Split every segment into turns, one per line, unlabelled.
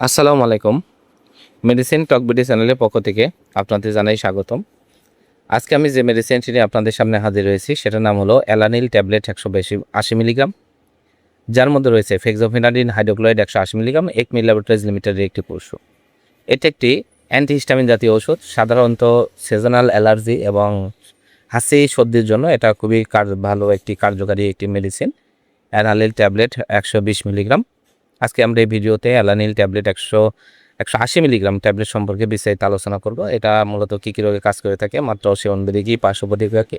আসসালামু আলাইকুম। মেডিসিন টক বিডি চ্যানেলের পক্ষ থেকে আপনাদের জানাই স্বাগতম। আজকে আমি যে মেডিসিনটি নিয়ে আপনাদের সামনে হাজির হয়েছি সেটার নাম হলো অ্যালানিল ট্যাবলেট 180 মিলিগ্রাম, যার মধ্যে রয়েছে fexofenadine hydrochloride 180 milligram, Acme laboratories লিমিটেডের একটি ওষুধ। এটি একটি অ্যান্টিহিস্টামিন জাতীয় ওষুধ। সাধারণত সিজনাল অ্যালার্জি এবং হাঁচি সর্দির জন্য এটা খুবই ভালো একটি কার্যকারী একটি মেডিসিন। অ্যালানিল tablet 120 milligram. আজকে আমরা এই ভিডিওতে অ্যালানিল ট্যাবলেট 180 মিলিগ্রাম ট্যাবলেট সম্পর্কে বিস্তারিত আলোচনা করব। এটা মূলত কী কী রোগে কাজ করে থাকে, মাত্রা ও সেবনবিধি কী, পার্শ্ব প্রতিক্রিয়া কী,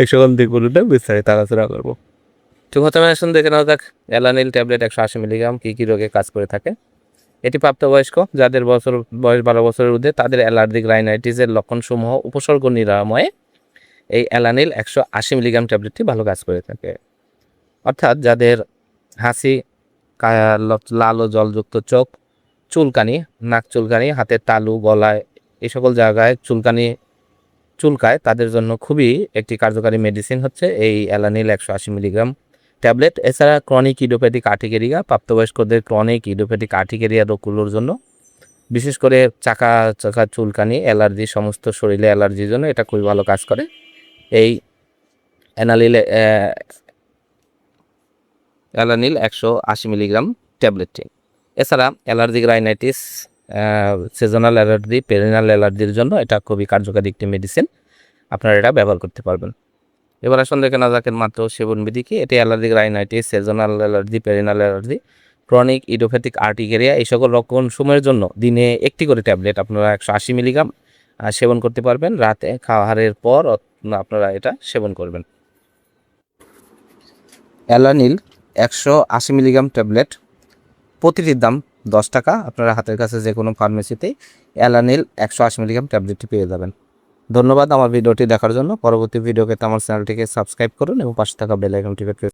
এই সকল দিকগুলোতে বিস্তারিত আলোচনা করব। তো প্রথমে আসুন দেখে নেওয়া যাক অ্যালানিল ট্যাবলেট 180 মিলিগ্রাম কী কী রোগে কাজ করে থাকে। এটি প্রাপ্তবয়স্ক যাদের বয়স 12 বছরের ঊর্ধ্বে, তাদের অ্যালার্জিক রাইনাইটিসের লক্ষণসমূহ উপসর্গ নিরাময়ে এই অ্যালানিল 180 মিলিগ্রাম ট্যাবলেটটি ভালো কাজ করে থাকে। অর্থাৎ যাদের হাঁচি, লাল ও জলযুক্ত চোখ, চুলকানি, নাক চুলকানি, হাতের তালু, গলায় এই সকল জায়গায় চুলকায়, তাদের জন্য খুবই একটি কার্যকারী মেডিসিন হচ্ছে এই অ্যালানিল 180 মিলিগ্রাম ট্যাবলেট। এছাড়া ক্রনিক ইডিওপ্যাথিক আর্টিকেরিয়া, প্রাপ্তবয়স্কদের ক্রনিক ইডিওপ্যাথিক আর্টিকেরিয়া রোগগুলোর জন্য, বিশেষ করে চাকা চাকা চুলকানি, অ্যালার্জি, সমস্ত শরীরে অ্যালার্জির জন্য এটা খুবই ভালো কাজ করে এই অ্যালানিল 180 মিলিগ্রাম ট্যাবলেটটি। এছাড়া allergic rhinitis, seasonal allergy, perennial অ্যালার্জির জন্য এটা খুবই কার্যকারী একটি মেডিসিন। আপনারা এটা ব্যবহার করতে পারবেন। এবার আসুন দেখে না যাকের মাত্র সেবনবিধি কি। এটি allergic rhinitis, seasonal allergy, perennial allergy, chronic idiopathic urticaria এই সকল লক্ষণসমূহের জন্য দিনে একটি করে ট্যাবলেট আপনারা 180 মিলিগ্রাম সেবন করতে পারবেন। রাতে খাওয়ারের পর আপনারা এটা সেবন করবেন। অ্যালানিল 180 মিলিগ্রাম ট্যাবলেট প্রতিটির দাম 10 টাকা। আপনারা হাতের কাছে যে কোনো ফার্মেসিতেই অ্যালানিল 180 মিলিগ্রাম ট্যাবলেটটি পেয়ে যাবেন। ধন্যবাদ আমার ভিডিওটি দেখার জন্য। পরবর্তী ভিডিও পেতে আমার চ্যানেলটিকে সাবস্ক্রাইব করুন এবং পাশে থাকা বেল আইকনটি প্রেস